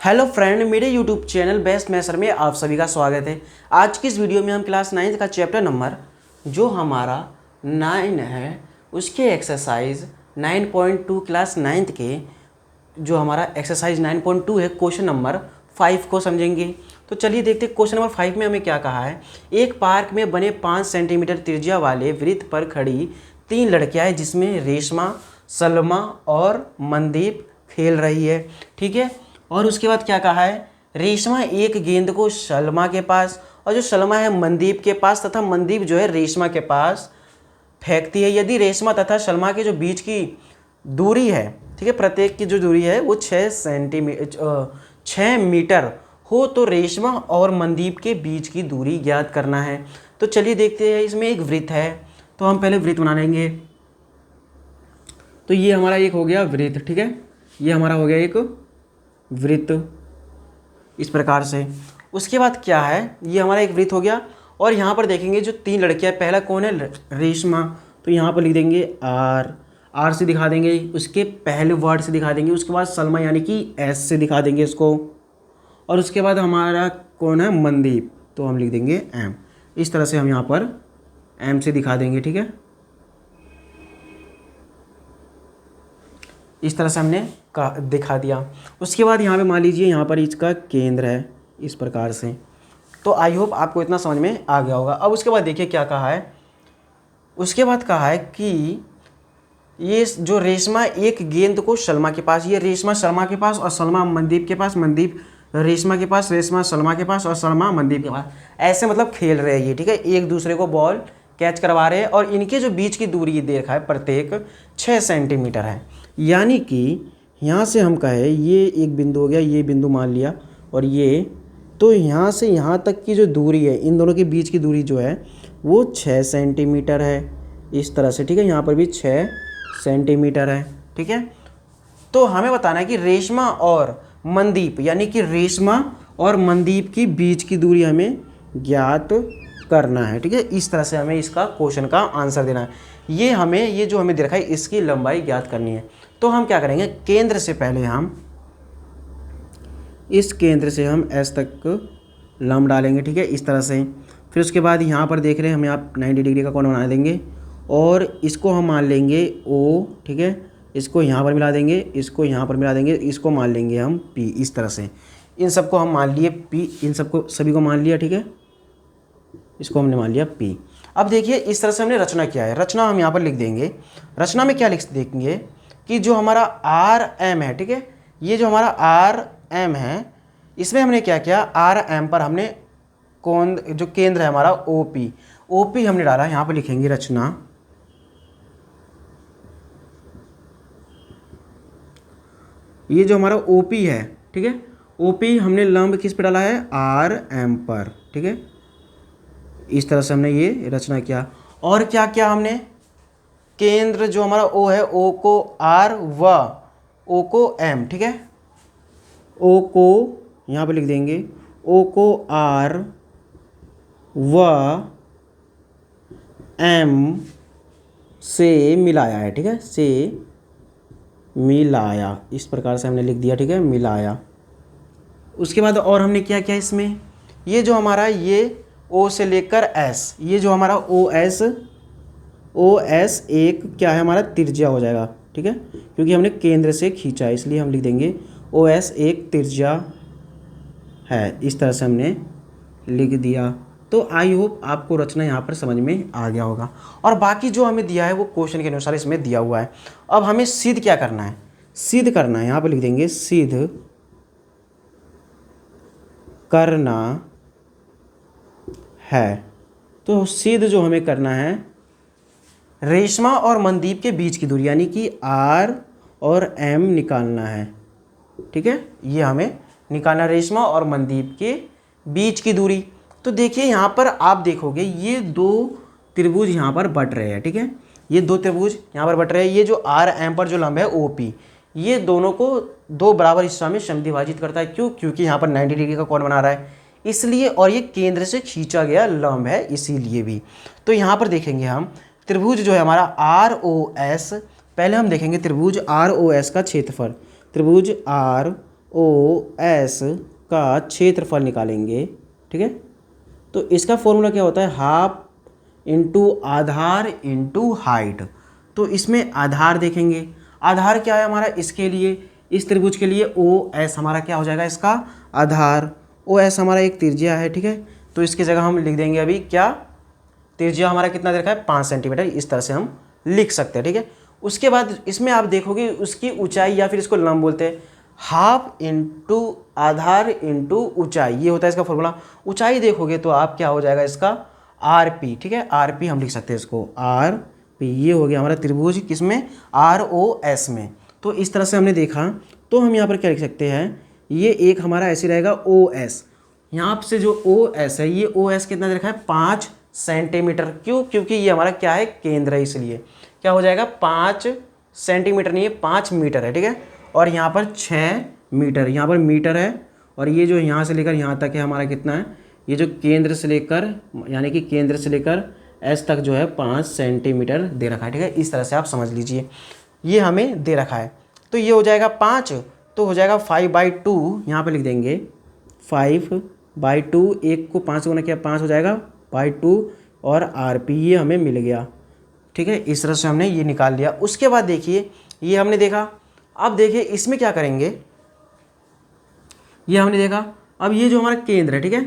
Hello friend, मेरे YouTube channel best मैथर में आप सभी का स्वागत है। आज की इस वीडियो में हम क्लास 9 का चैप्टर नंबर जो हमारा 9 है उसके एक्सरसाइज 9.2 क्लास 9 के जो हमारा एक्सरसाइज 9.2 है क्वेश्चन नंबर 5 को समझेंगे। तो चलिए देखते हैं क्वेश्चन नंबर 5 में हमें क्या कहा है। एक पार्क में बने 5 सेंटीमीटर त्रिज्या वाले वृत्त पर खड़ी 3 लड़कियां हैं जिसमें रेशमा, सलमा और मनदीप खेल रही है। ठीक है, और उसके बाद क्या कहा है, रेशमा एक गेंद को सलमा के पास और जो सलमा है मनदीप के पास तथा मनदीप जो है रेशमा के पास फेंकती है। यदि रेशमा तथा सलमा के जो बीच की दूरी है, ठीक है, प्रत्येक की जो दूरी है वो 6 मीटर हो तो रेशमा और मनदीप के बीच की दूरी ज्ञात करना है। तो चलिए देखते हैं, इसमें एक वृत्त है तो हम पहले वृत्त बना लेंगे। तो ये हमारा एक हो गया वृत्त, ठीक है, ये हमारा हो गया एक वृत्त इस प्रकार से। उसके बाद क्या है, ये हमारा एक वृत्त हो गया और यहाँ पर देखेंगे जो 3 लड़कियाँ, पहला कौन है, रेशमा, तो यहाँ पर लिख देंगे आर से दिखा देंगे, उसके पहले वर्ड से दिखा देंगे। उसके बाद सलमा यानी कि एस से दिखा देंगे इसको, और उसके बाद हमारा कौन है, मनदीप, तो हम लिख देंगे एम। इस तरह से हम यहाँ पर एम से दिखा देंगे। ठीक है, इस तरह से हमने दिखा दिया। उसके बाद यहाँ पे मान लीजिए यहाँ पर इसका केंद्र है इस प्रकार से। तो आई होप आपको इतना समझ में आ गया होगा। अब उसके बाद देखिए क्या कहा है, उसके बाद कहा है कि ये जो रेशमा एक गेंद को सलमा के पास, ये रेशमा सलमा के पास और सलमा मनदीप के पास, मनदीप रेशमा के पास, रेशमा सलमा के पास और सलमा मनदीप के पास, ऐसे मतलब खेल रहे हैं ये। ठीक है, एक दूसरे को बॉल कैच करवा रहे हैं और इनके जो बीच की दूरी देखा है प्रत्येक 6 सेंटीमीटर है। यानी कि यहाँ से हम कहें ये एक बिंदु हो गया, ये बिंदु मान लिया, और ये, तो यहाँ से यहाँ तक की जो दूरी है, इन दोनों के बीच की दूरी जो है वो 6 सेंटीमीटर है इस तरह से। ठीक है, यहाँ पर भी 6 सेंटीमीटर है। ठीक है, तो हमें बताना है कि रेशमा और मनदीप यानी कि रेशमा और मनदीप की बीच की दूरी हमें ज्ञात करना है। ठीक है, इस तरह से हमें इसका क्वेश्चन का आंसर देना है। ये जो हमें दे रखा है इसकी लंबाई ज्ञात करनी है। तो हम क्या करेंगे, केंद्र से पहले हम इस केंद्र से हम एस तक लंब डालेंगे। ठीक है, इस तरह से। फिर उसके बाद यहाँ पर देख रहे हैं हमें आप 90 डिग्री का कोण बना देंगे और इसको हम मान लेंगे ओ। ठीक है, इसको यहाँ पर मिला देंगे, इसको यहाँ पर मिला देंगे, इसको मान लेंगे हम पी। इस तरह से इन सबको हम मान लिए पी, इन सबको सभी को मान लिया। ठीक है, इसको हमने मान लिया पी। अब देखिए इस तरह से हमने रचना किया है। रचना हम यहाँ पर लिख देंगे। रचना में क्या लिख देंगे कि जो हमारा आर एम है, ठीक है, ये जो हमारा आर एम है, इसमें हमने क्या किया, आर एम पर हमने कौन जो केंद्र है हमारा ओ पी हमने डाला। यहाँ पर लिखेंगे रचना, ये जो हमारा ओ पी है, ठीक है, ओ पी हमने लंब किस पे डाला है, आर एम पर। ठीक है, इस तरह से हमने ये रचना किया। और क्या किया हमने, केंद्र जो हमारा ओ है, ओ को आर व ओ को एम। ठीक है, ओ को यहाँ पे लिख देंगे, ओ को आर व एम से मिलाया है। ठीक है, से मिलाया, इस प्रकार से हमने लिख दिया। ठीक है, मिलाया। उसके बाद और हमने क्या किया इसमें, ये जो हमारा ये ओ से लेकर एस, ये जो हमारा ओ एस एक क्या है हमारा त्रिज्या हो जाएगा। ठीक है, क्योंकि हमने केंद्र से खींचा है इसलिए हम लिख देंगे ओ एस एक त्रिज्या है। इस तरह से हमने लिख दिया। तो आई होप आपको रचना यहाँ पर समझ में आ गया होगा। और बाकी जो हमें दिया है वो क्वेश्चन के अनुसार इसमें दिया हुआ है। अब हमें सिद्ध क्या करना है, सिद्ध करना है, यहाँ पर लिख देंगे सिद्ध करना है। तो सिद्ध जो हमें करना है, रेशमा और मनदीप के बीच की दूरी यानी कि आर और एम निकालना है। ठीक है, ये हमें निकालना, रेशमा और मनदीप के बीच की दूरी। तो देखिए यहाँ पर आप देखोगे ये 2 त्रिभुज यहाँ पर बट रहे हैं। ठीक है, ये 2 त्रिभुज यहाँ पर बट रहे हैं। ये जो आर एम पर जो लंब है ओ पी, ये दोनों को 2 बराबर हिस्सा में समद्विभाजित करता है। क्यों, क्योंकि यहाँ पर 90 डिग्री का कोण बना रहा है इसलिए, और ये केंद्र से खींचा गया लंब है इसीलिए भी। तो यहाँ पर देखेंगे हम त्रिभुज जो है हमारा आर ओ एस, पहले हम देखेंगे त्रिभुज आर ओ एस का क्षेत्रफल। त्रिभुज आर ओ एस का क्षेत्रफल निकालेंगे, ठीक है। तो इसका फॉर्मूला क्या होता है, हाफ इंटू आधार इंटू हाइट। तो इसमें आधार देखेंगे, आधार क्या है हमारा इसके लिए, इस त्रिभुज के लिए ओ एस हमारा क्या हो जाएगा इसका आधार। ओ एस हमारा एक त्रिज्या है, ठीक है। तो इसकी जगह हम लिख देंगे अभी क्या, त्रिज्या हमारा कितना दे रखा है 5 सेंटीमीटर, इस तरह से हम लिख सकते हैं, ठीक है। उसके बाद इसमें आप देखोगे उसकी ऊंचाई या फिर इसको लंब बोलते हैं, हाफ इंटू आधार इंटू ऊंचाई, ये होता है इसका फॉर्मूला। ऊंचाई देखोगे तो आप क्या हो जाएगा इसका आर पी, ठीक है। आर पी हम लिख सकते हैं इसको आर पी, ये हो गया हमारा त्रिभुज किसमें, आर ओ एस में। तो इस तरह से हमने देखा, तो हम यहाँ पर क्या लिख सकते हैं, ये एक हमारा ऐसे रहेगा ओ एस, यहाँ से जो ओ एस है, ये ओ एस कितना दे रखा है 5 सेंटीमीटर। क्यों, क्योंकि ये हमारा क्या है केंद्र है, इसलिए क्या हो जाएगा 5 सेंटीमीटर नहीं है 5 मीटर है, ठीक है। और यहाँ पर 6 मीटर, यहाँ पर मीटर है, और ये जो यहाँ से लेकर यहाँ तक है हमारा कितना है, ये जो केंद्र से लेकर यानी कि केंद्र से लेकर एस तक जो है 5 सेंटीमीटर दे रखा है, ठीक है। इस तरह से आप समझ लीजिए, ये हमें दे रखा है। तो ये हो जाएगा 5, तो हो जाएगा 5/2, यहाँ पर लिख देंगे 5/2, एक को 5 से गुना किया 5 हो जाएगा /2, और आर पी ये हमें मिल गया, ठीक है। इस तरह से हमने ये निकाल लिया। उसके बाद देखिए ये हमने देखा, अब देखिए इसमें क्या करेंगे, ये हमने देखा। अब ये जो हमारा केंद्र है, ठीक है,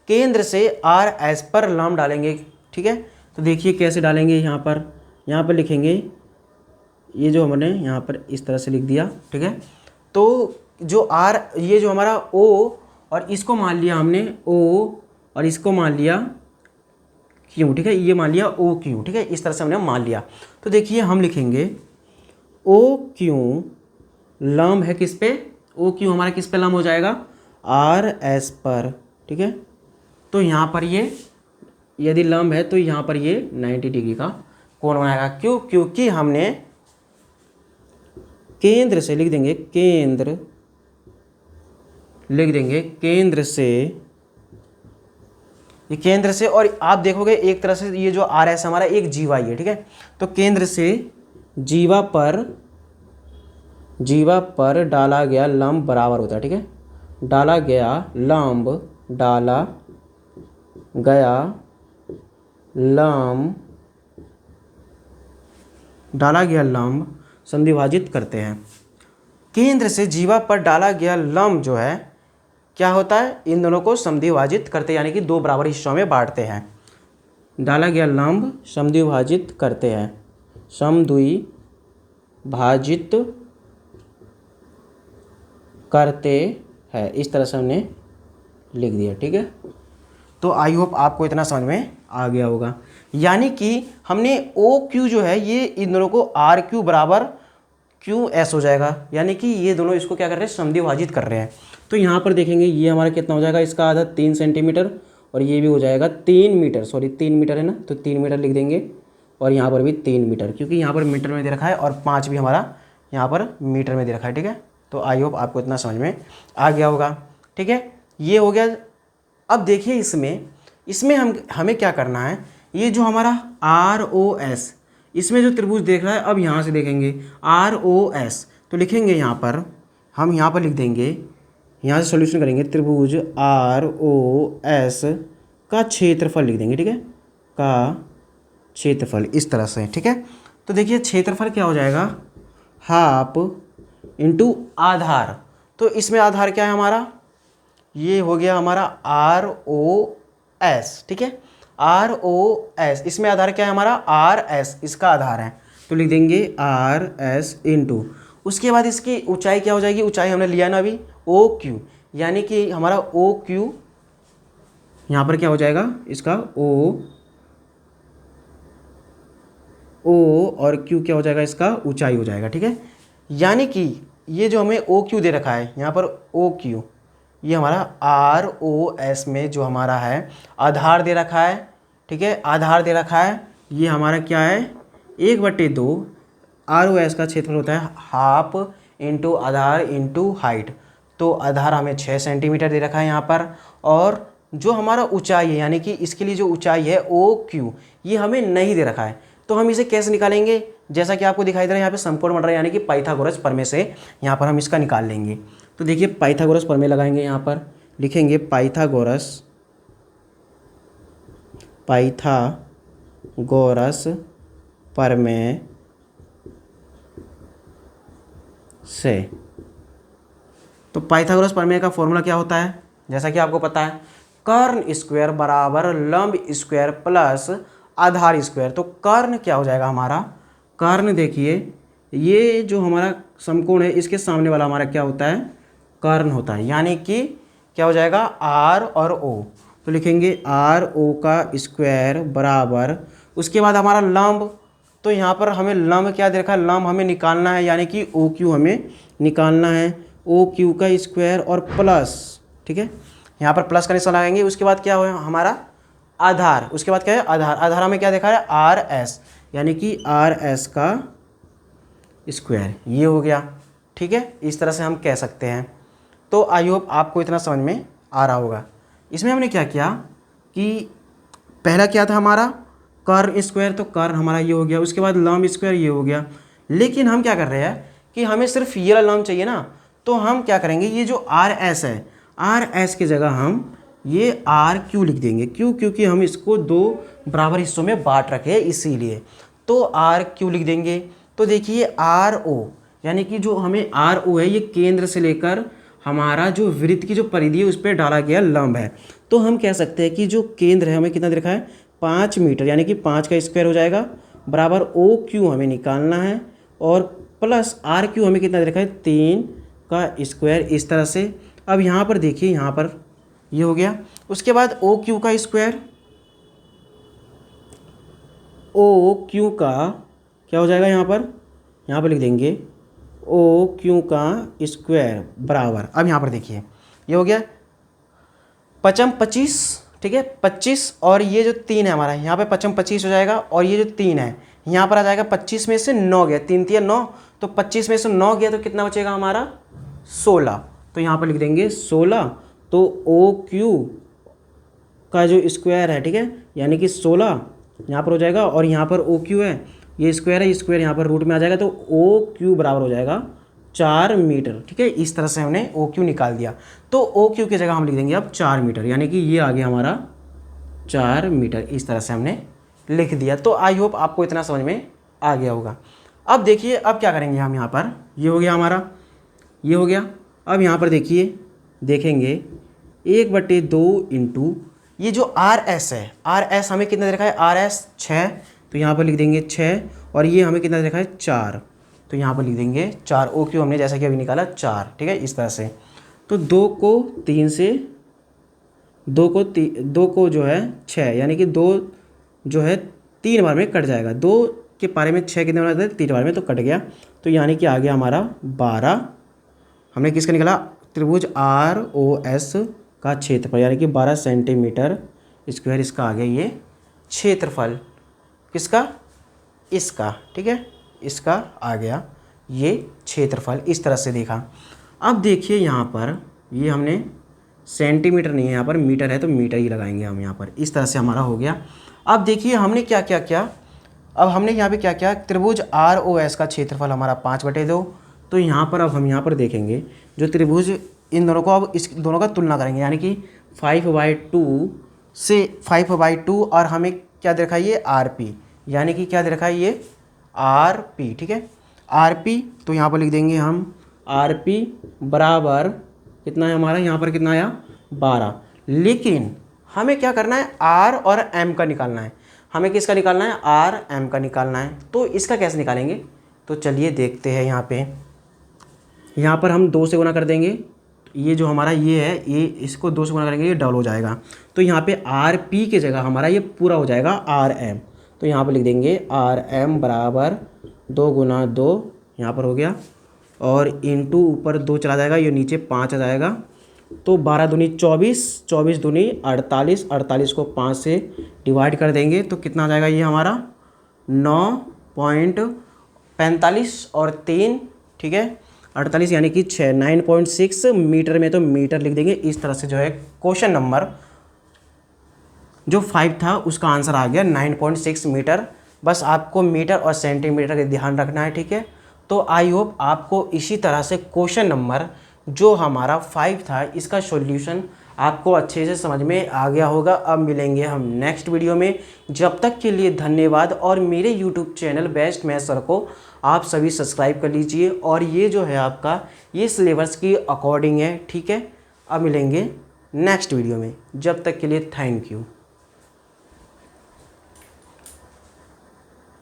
केंद्र से आर एस पर लंब डालेंगे, ठीक है। तो देखिए कैसे डालेंगे, यहाँ पर लिखेंगे, ये जो हमने यहाँ पर इस तरह से लिख दिया, ठीक है। तो जो आर, ये जो हमारा ओ, और इसको मान लिया हमने ओ, और इसको मान लिया क्यू, ठीक है, ये मान लिया ओ क्यू, ठीक है। इस तरह से हमने मान लिया। तो देखिए हम लिखेंगे ओ क्यू लंब है किस पे, ओ क्यू हमारा किस पे लंब हो जाएगा आर एस पर, ठीक है। तो यहाँ पर ये यदि लंब है तो यहाँ पर ये 90 डिग्री का कोण बनाएगा। क्यों, क्योंकि हमने केंद्र से लिख देंगे, केंद्र लिख देंगे, केंद्र से, ये केंद्र से, और आप देखोगे एक तरह से ये जो आर एस हमारा एक जीवा ही है, ठीक है। तो केंद्र से जीवा पर डाला गया लंब बराबर होता है, ठीक है। डाला गया लंब समद्विभाजित करते हैं। केंद्र से जीवा पर डाला गया लंब जो है क्या होता है, इन दोनों को समद्विभाजित करते हैं, यानी कि 2 बराबर हिस्सों में बांटते हैं। डाला गया लंब समद्विभाजित करते हैं, समद्विभाजित करते हैं, इस तरह से हमने लिख दिया, ठीक है। तो आई होप आपको इतना समझ में आ गया होगा। यानी कि हमने ओ क्यू जो है ये इन दोनों को आर क्यू बराबर क्यू एस हो जाएगा, यानी कि ये दोनों इसको क्या कर रहे हैं समद्विभाजित कर रहे हैं। तो यहाँ पर देखेंगे ये हमारा कितना हो जाएगा, इसका आधा 3 सेंटीमीटर, और ये भी हो जाएगा 3 मीटर, सॉरी 3 मीटर है ना, तो 3 मीटर लिख देंगे, और यहाँ पर भी 3 मीटर, क्योंकि यहाँ पर मीटर में दे रखा है, और 5 भी हमारा यहाँ पर मीटर में दे रखा है, ठीक है। तो आई होप आपको इतना समझ में आ गया होगा, ठीक है। ये हो गया। अब देखिए इसमें हमें क्या करना है, ये जो हमारा आर ओ एस, इसमें जो त्रिभुज देख रहा है, अब यहाँ से देखेंगे आर ओ एस, तो लिखेंगे यहाँ पर, हम यहाँ पर लिख देंगे, यहाँ से सॉल्यूशन करेंगे, त्रिभुज आर ओ एस का क्षेत्रफल लिख देंगे, ठीक है, का क्षेत्रफल, इस तरह से, ठीक है। तो देखिए क्षेत्रफल क्या हो जाएगा, हाफ इंटू आधार। तो इसमें आधार क्या है हमारा, ये हो गया हमारा आर ओ एस, ठीक है, आर ओ एस। इसमें आधार क्या है हमारा आर एस, इसका आधार है, तो लिख देंगे आर एस इंटू, उसके बाद इसकी ऊंचाई क्या हो जाएगी, ऊंचाई हमने लिया ना अभी ओ क्यू, यानी कि हमारा ओ क्यू यहाँ पर क्या हो जाएगा, इसका ओ और क्यू क्या हो जाएगा, इसका ऊंचाई हो जाएगा, ठीक है। यानी कि ये जो हमें ओ क्यू दे रखा है यहाँ पर ओ क्यू, ये हमारा आर ओ एस में जो हमारा है आधार दे रखा है, ठीक है, आधार दे रखा है, ये हमारा क्या है 1/2, आर ओ एस का क्षेत्रफल होता है हाफ इंटू आधार इंटू हाइट। तो आधार हमें 6 सेंटीमीटर दे रखा है यहाँ पर, और जो हमारा ऊंचाई है यानी कि इसके लिए जो ऊंचाई है ओ क्यू, ये हमें नहीं दे रखा है। तो हम इसे कैसे निकालेंगे, जैसा कि आपको दिखाई दे रहा है यहाँ पे समकोण बन रहा है, यानी कि पाइथागोरस प्रमेय से यहाँ पर हम इसका निकाल लेंगे। तो देखिए पाइथागोरस प्रमेय लगाएंगे, यहाँ पर लिखेंगे पाइथागोरस प्रमेय से। तो पाइथागोरस प्रमेय का फॉर्मूला क्या होता है, जैसा कि आपको पता है, कर्ण स्क्वायर बराबर लंब स्क्वायर प्लस आधार स्क्वायर। तो कर्ण क्या हो जाएगा हमारा, कर्ण देखिए ये जो हमारा समकोण है इसके सामने वाला हमारा क्या होता है, कर्ण होता है, यानी कि क्या हो जाएगा आर और ओ। तो लिखेंगे आर ओ का स्क्वायर बराबर, उसके बाद हमारा लंब, तो यहाँ पर हमें लंब क्या दे रखा है, लंब हमें निकालना है, यानी कि ओ क्यू हमें निकालना है, ओ क्यू का स्क्वायर और प्लस, ठीक है, यहाँ पर प्लस का निशान लगाएंगे। उसके बाद क्या हो हमारा आधार, उसके बाद क्या है आधार, आधार हमें क्या देखा है आर एस, यानी कि आर एस का स्क्वायर, ये हो गया। ठीक है, इस तरह से हम कह सकते हैं। तो आई होप आपको इतना समझ में आ रहा होगा। इसमें हमने क्या किया कि पहला क्या था हमारा कर्ण स्क्वायर, तो कर्ण हमारा ये हो गया, उसके बाद लंब स्क्वायर ये हो गया। लेकिन हम क्या कर रहे हैं कि हमें सिर्फ ये वाला लंब चाहिए ना, तो हम क्या करेंगे, ये जो आर एस है, आर एस की जगह हम ये आर क्यू लिख देंगे। क्यों, क्योंकि हम इसको दो बराबर हिस्सों में बांट रखे हैं इसीलिए, तो आर क्यू लिख देंगे। तो देखिए आर ओ, यानी कि जो हमें आर ओ है ये केंद्र से लेकर हमारा जो वृत्त की जो परिधि है उस पर डाला गया लंब है। तो हम कह सकते हैं कि जो केंद्र है हमें कितना दे रखा है 5 मीटर, यानी कि 5 का स्क्वायर हो जाएगा, बराबर ओ क्यू हमें निकालना है, और प्लस आर क्यू हमें कितना दे रखा है 3 का स्क्वायर, इस तरह से। अब यहाँ पर देखिए, यहाँ पर ये हो गया। उसके बाद ओ क्यू का स्क्वायर, ओ क्यू का क्या हो जाएगा, यहाँ पर लिख देंगे ओ क्यू का स्क्वायर बराबर, अब यहाँ पर देखिए ये हो गया 25, ठीक है 25, और ये जो 3 है हमारा यहाँ पे 25 हो जाएगा, और ये जो 3 है यहाँ पर आ जाएगा 25 में से 9 गया, 3 3 9, तो 25 में से 9 गया तो कितना बचेगा हमारा 16। तो यहाँ पर लिख देंगे 16। तो ओ क्यू का जो स्क्वायर है, ठीक है, यानी कि 16 यहाँ पर हो जाएगा, और यहाँ पर ओ क्यू है, ये स्क्वायर है, स्क्वायर यहाँ पर रूट में आ जाएगा, तो ओ क्यू बराबर हो जाएगा 4 मीटर। ठीक है, इस तरह से हमने ओ क्यू निकाल दिया। तो ओ क्यू की जगह हम लिख देंगे अब 4 मीटर, यानी कि ये आ गया हमारा 4 मीटर, इस तरह से हमने लिख दिया। तो आई होप आपको इतना समझ में आ गया होगा। अब देखिए अब क्या करेंगे हम, यहाँ पर ये हो गया हमारा, ये हो गया। अब यहाँ पर देखिए, देखेंगे 1/2 इंटू ये जो आर एस है, आर एस हमें कितना दे रखा है आर एस 6, तो यहाँ पर लिख देंगे 6, और ये हमें कितना दे रखा है 4, तो यहाँ पर लिख देंगे 4। ओ क्यू हमने जैसा कि अभी निकाला 4, ठीक है, इस तरह से। तो 2 को 3 से 2 को जो है 6, यानी कि 2 जो है 3 बार में कट जाएगा, 2 के पारे में 6 कितने बनाते हैं 3 बार में, तो कट गया, तो यानी कि आ गया हमारा 12। हमने किसका निकाला, त्रिभुज आर ओ एस का क्षेत्रफल, यानी कि 12 सेंटीमीटर स्क्वायर इसका आ गया ये क्षेत्रफल, किसका, इसका, ठीक है, इसका आ गया ये क्षेत्रफल, इस तरह से देखा। अब देखिए यहाँ पर ये हमने सेंटीमीटर नहीं है, यहाँ पर मीटर है, तो मीटर ही लगाएंगे हम यहाँ पर, इस तरह से हमारा हो गया। अब देखिए हमने क्या क्या किया, अब हमने यहाँ पे क्या क्या, त्रिभुज आर ओ एस का क्षेत्रफल हमारा 5/2। तो यहाँ पर अब हम यहाँ पर देखेंगे जो त्रिभुज, इन दोनों को अब इस दोनों का तुलना करेंगे, यानी कि 5/2 से 5/2, और हमें क्या दे रखा है ये आर पी, यानी कि क्या दे रखा है ये आर पी, ठीक है, आर पी। तो यहाँ पर लिख देंगे हम आर पी बराबर कितना है हमारा, यहाँ पर कितना आया 12। लेकिन हमें क्या करना है आर और एम का निकालना है, हमें किसका निकालना है आर एम का निकालना है। तो इसका कैसे निकालेंगे, तो चलिए देखते हैं। यहाँ पर हम 2 से गुना कर देंगे, ये जो हमारा ये है, ये इसको 2 से गुना करेंगे, ये डबल हो जाएगा। तो यहाँ पे आर पी की जगह हमारा ये पूरा हो जाएगा आर एम। तो यहाँ पर लिख देंगे आर एम बराबर 2 गुना 2, यहाँ पर हो गया, और इंटू ऊपर 2 चला जाएगा, ये नीचे 5 आ जाएगा। तो 12 दूनी 24, 24 दूनी 48, 48 को 5 से डिवाइड कर देंगे तो कितना आ जाएगा ये हमारा 9.45 और 3, ठीक है 48, यानी कि 6, 9.6 मीटर में, तो मीटर लिख देंगे। इस तरह से जो है क्वेश्चन नंबर जो 5 था उसका आंसर आ गया 9.6 मीटर बस आपको मीटर और सेंटीमीटर का ध्यान रखना है, ठीक है। तो आई होप आपको इसी तरह से क्वेश्चन नंबर जो हमारा 5 था इसका सॉल्यूशन आपको अच्छे से समझ में आ गया होगा। अब मिलेंगे हम नेक्स्ट वीडियो में, जब तक के लिए धन्यवाद। और मेरे YouTube channel best math sir को आप सभी सब्सक्राइब कर लीजिए। और ये जो है आपका ये सिलेबस की अकॉर्डिंग है, ठीक है। अब मिलेंगे नेक्स्ट वीडियो में, जब तक के लिए थैंक यू।